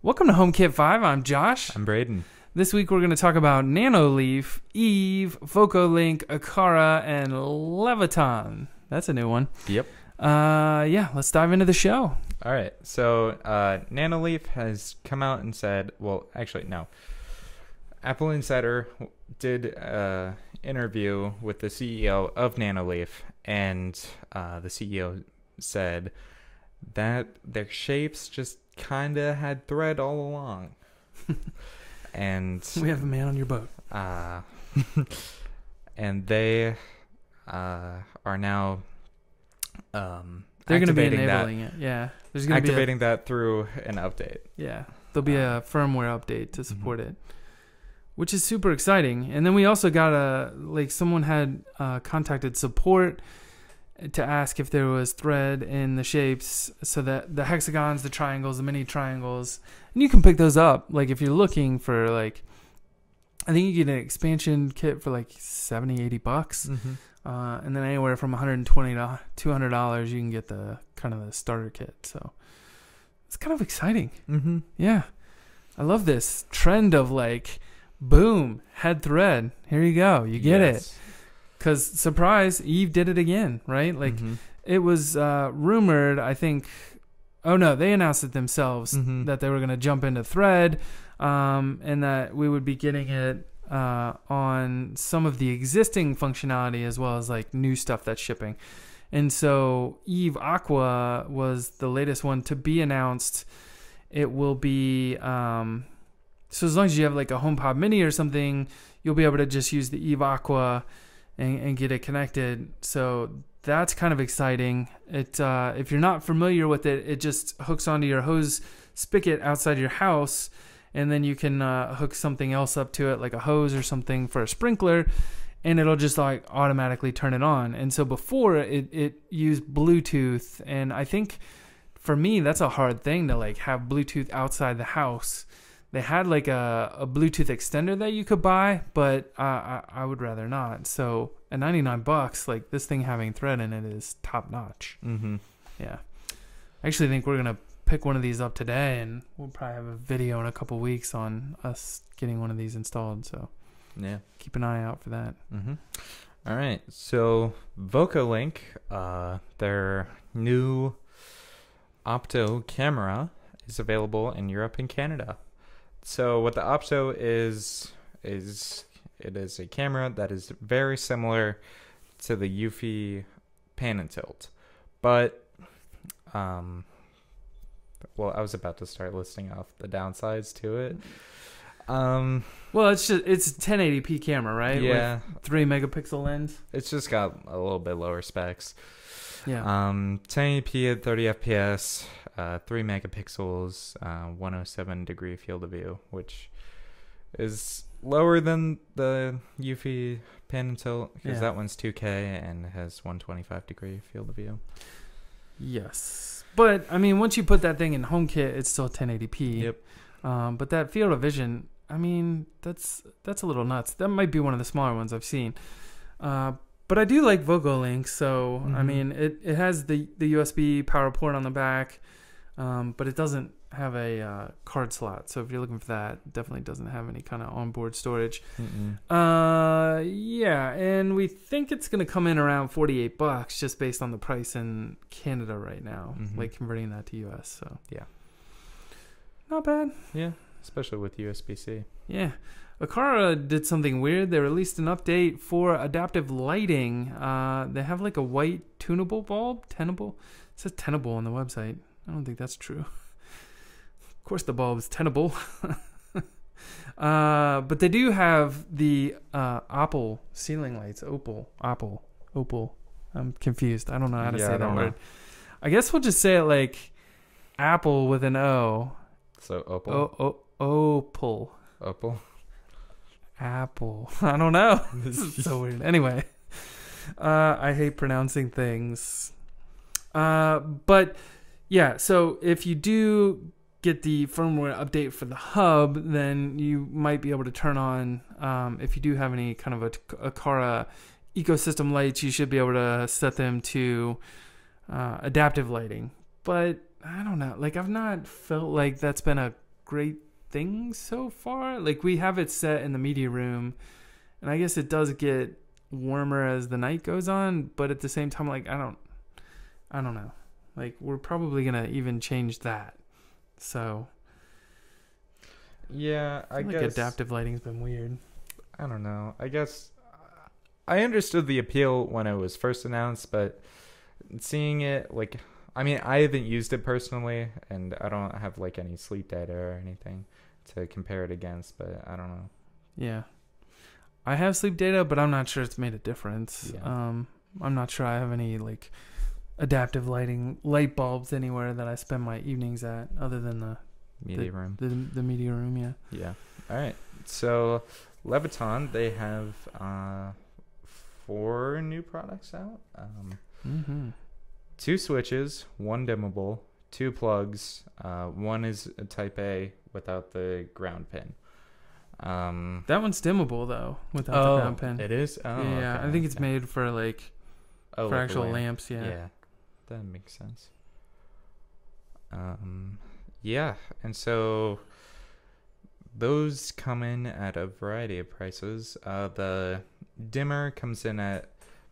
Welcome to HomeKit 5. I'm Josh. I'm Brayden. This week we're going to talk about Nanoleaf, Eve, Vocolinc, Aqara, and Leviton. That's a new one. Yep. Yeah, let's dive into the show. All right. So Nanoleaf has come out and said, well, actually, no. Apple Insider did an interview with the CEO of Nanoleaf, and the CEO said that their shapes just kind of had thread all along. And we have a man on your boat. And they are now they're going to be enabling it. Yeah. There's going to be activating that through an update. Yeah. There'll be a firmware update to support it, which is super exciting. And then we also got someone had contacted support to ask if there was thread in the shapes, so that the hexagons, the triangles, the mini triangles, and you can pick those up. Like if you're looking for I think you get an expansion kit for like $70-80, and then anywhere from $120 to $200 you can get the kind of the starter kit. So it's kind of exciting. Yeah, I love this trend of boom, head thread. Here you go, you get it. Because, surprise, Eve did it again, right? It was rumored, I think. Oh, no, they announced it themselves that they were going to jump into Thread and that we would be getting it on some of the existing functionality as well as new stuff that's shipping. And so Eve Aqua was the latest one to be announced. It will be, so as long as you have a HomePod Mini or something, you'll be able to just use the Eve Aqua and get it connected. So that's kind of exciting. It if you're not familiar with it, it just hooks onto your hose spigot outside your house, and then you can hook something else up to it, like a hose or something for a sprinkler, and it'll just automatically turn it on. And so before it used Bluetooth, and I think for me that's a hard thing to have Bluetooth outside the house. They had a Bluetooth extender that you could buy, but I would rather not. So at $99, this thing having thread in it is top notch. Yeah, I actually think we're gonna pick one of these up today, and we'll probably have a video in a couple weeks on us getting one of these installed. So yeah, keep an eye out for that. All right, so Vocolinc, their new opto camera is available in Europe and Canada. So what the Opto is it is a camera that is very similar to the Eufy pan and tilt, but well, I was about to start listing off the downsides to it. Well, it's a 1080p camera, right? Yeah, with 3 megapixel lens. It's just got a little bit lower specs. Yeah. 1080p at 30 fps, 3 megapixels, 107 degree field of view, which is lower than the Eufy pan and tilt, because that one's 2K and has 125 degree field of view. Yes, but I mean, once you put that thing in HomeKit, it's still 1080p. Yep. But that field of vision, I mean, that's a little nuts. That might be one of the smaller ones I've seen. But I do like Vocolinc, so I mean, it has the USB power port on the back, but it doesn't have a card slot. So if you're looking for that, it definitely doesn't have any kind of onboard storage. Yeah, and we think it's gonna come in around $48 just based on the price in Canada right now, converting that to US. So yeah, not bad. Yeah, especially with USB-C. Yeah. Aqara did something weird. They released an update for adaptive lighting. They have a white tunable bulb. Tenable. It says tenable on the website. I don't think that's true. Of course the bulb is tenable. But they do have the Apple ceiling lights. Opal. I'm confused. I don't know how to say that word. I guess we'll just say it Apple with an O. So opal. Opal. Opal. Apple. I don't know. This is so weird. Anyway, I hate pronouncing things. But yeah, so if you do get the firmware update for the hub, then you might be able to turn on, if you do have any kind of a Aqara ecosystem lights, you should be able to set them to adaptive lighting. But I don't know. I've not felt like that's been a great things so far. Like, we have it set in the media room, and I guess it does get warmer as the night goes on, but at the same time, like, I don't know. Like, we're probably gonna even change that. So yeah, I guess like adaptive lighting's been weird. I don't know. I guess I understood the appeal when it was first announced, but seeing it, like, I mean, I haven't used it personally, and I don't have like any sleep data or anything to compare it against, but I don't know. Yeah. I have sleep data, but I'm not sure it's made a difference. Yeah. I'm not sure I have any like adaptive lighting light bulbs anywhere that I spend my evenings at, other than the Media room. The media room, yeah. Yeah. All right. So Leviton, they have 4 new products out. 2 switches, 1 dimmable, 2 plugs. 1 is a Type A without the ground pin. That one's dimmable though, without the ground pin. It is. Oh, yeah, okay, I think it's made for like for like actual lamps. Yeah. Yeah, that makes sense. Yeah, and so those come in at a variety of prices. The dimmer comes in at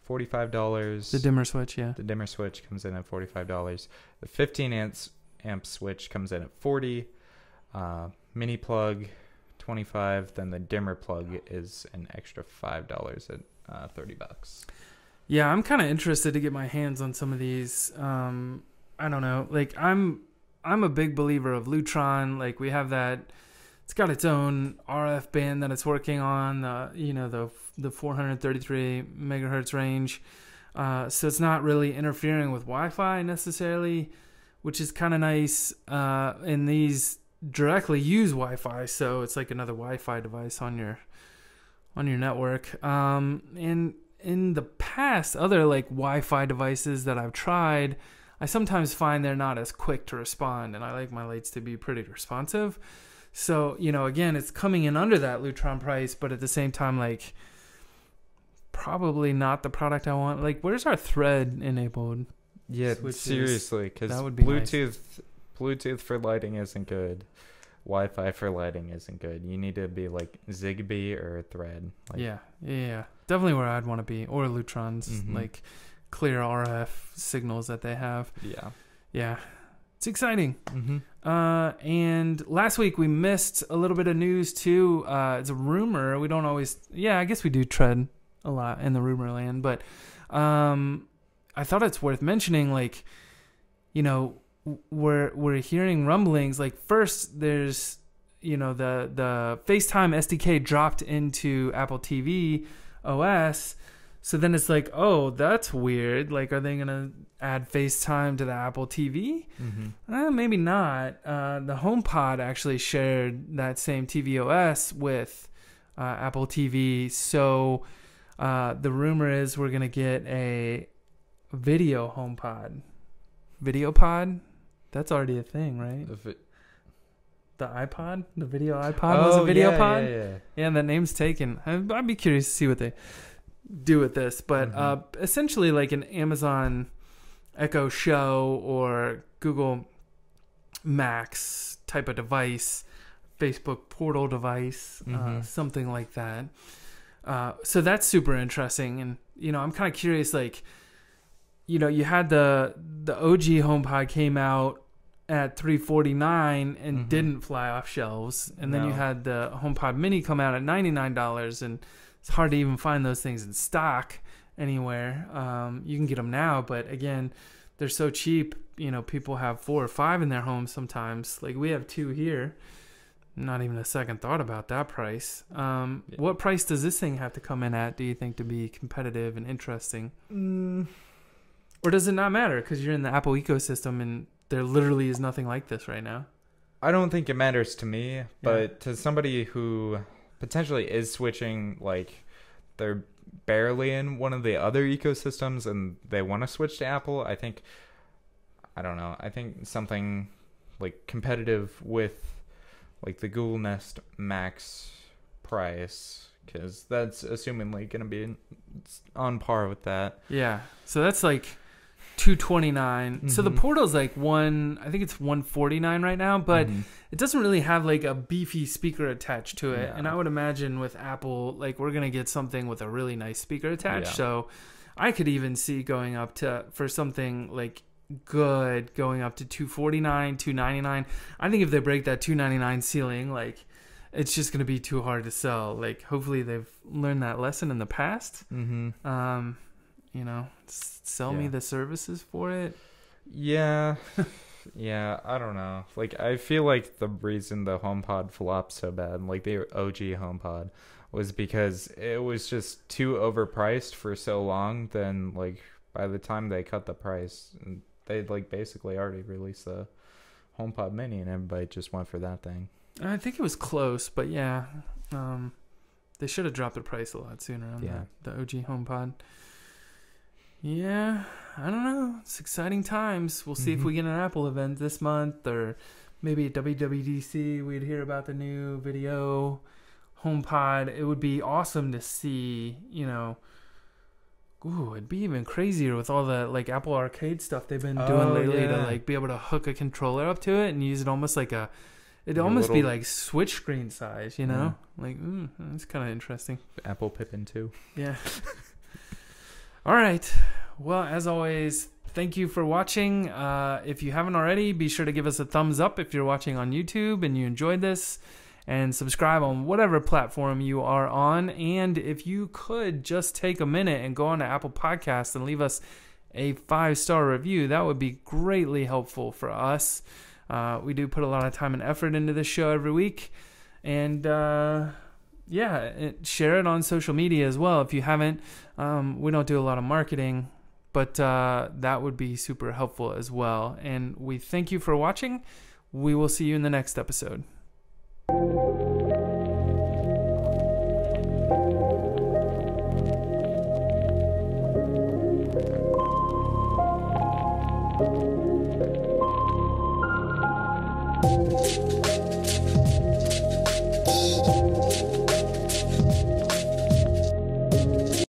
$45. The dimmer switch, yeah. The dimmer switch comes in at $45. The 15 amp switch comes in at $40. Mini plug, $25. Then the dimmer plug is an extra $5 at $30. Yeah, I'm kind of interested to get my hands on some of these. I don't know. Like, I'm a big believer of Lutron. Like, we have that. It's got its own RF band that it's working on. The 433 megahertz range. So it's not really interfering with Wi-Fi necessarily, which is kind of nice. And these directly use Wi-Fi, so it's like another Wi-Fi device on your network. And in the past, other like Wi-Fi devices that I've tried, I sometimes find they're not as quick to respond, and I like my lights to be pretty responsive. So, again, it's coming in under that Lutron price, but at the same time, like, probably not the product I want. Like, where's our thread enabled? Yeah, switches? seriously, because Bluetooth for lighting isn't good. Wi-Fi for lighting isn't good. You need to be like Zigbee or Thread. Like, yeah. Definitely where I'd want to be. Or Lutron's, like, clear RF signals that they have. Yeah. It's exciting. And last week we missed a little bit of news too. It's a rumor. We don't always, I guess we do tread a lot in the rumor land, but I thought it's worth mentioning, like, we're hearing rumblings. Like, first there's, the FaceTime SDK dropped into Apple TV OS. So then it's like, oh, that's weird. Like, are they going to add FaceTime to the Apple TV? Maybe not. The HomePod actually shared that same tvOS with Apple TV. So the rumor is we're going to get a video HomePod. Video pod? That's already a thing, right? The iPod? The video iPod was a video pod? Yeah, that name's taken. I'd be curious to see what they do with this, but essentially like an Amazon Echo Show or Google Max type of device, Facebook portal device, something like that. So that's super interesting, and I'm kind of curious. Like, you had the OG HomePod came out at $349 and didn't fly off shelves, and then you had the HomePod Mini come out at $99 and it's hard to even find those things in stock anywhere. You can get them now, but again, they're so cheap. People have 4 or 5 in their homes sometimes. Like, we have 2 here. Not even a second thought about that price. What price does this thing have to come in at, do you think, to be competitive and interesting? Or does it not matter because you're in the Apple ecosystem and there literally is nothing like this right now? I don't think it matters to me, but to somebody who potentially is switching, like, they're barely in one of the other ecosystems and they want to switch to Apple, I think something like competitive with like the Google Nest Max price, because that's assumingly going to be on par with that. Yeah, so that's like $229. So the Portal's like I think it's $149 right now, but it doesn't really have like a beefy speaker attached to it. Yeah. And I would imagine with Apple, like we're gonna get something with a really nice speaker attached. Yeah. So I could even see going up to, for something like good, going up to $249, $299. I think if they break that $299 ceiling, like it's just gonna be too hard to sell. Like hopefully they've learned that lesson in the past. You know, sell me the services for it. Yeah. Yeah, I don't know. Like, I feel like the reason the HomePod flopped so bad, like the OG HomePod, was because it was just too overpriced for so long. Then, like, by the time they cut the price, they'd, like, basically already released the HomePod Mini, and everybody just went for that thing. I think it was close, but yeah. They should have dropped the price a lot sooner on the OG HomePod. Yeah, I don't know. It's exciting times. We'll see if we get an Apple event this month, or maybe at WWDC we'd hear about the new video HomePod. It would be awesome to see, you know. Ooh, it'd be even crazier with all the like Apple Arcade stuff they've been doing lately to like be able to hook a controller up to it and use it almost like it'd almost be like Switch screen size, you know? Like, that's kind of interesting. Apple Pippin 2. Yeah. All right. Well, as always, thank you for watching. If you haven't already, be sure to give us a thumbs up if you're watching on YouTube and you enjoyed this, and subscribe on whatever platform you are on. And if you could just take a minute and go on to Apple Podcasts and leave us a 5-star review, that would be greatly helpful for us. We do put a lot of time and effort into this show every week. And share it on social media as well. If you haven't, we don't do a lot of marketing, but that would be super helpful as well. And we thank you for watching. We will see you in the next episode.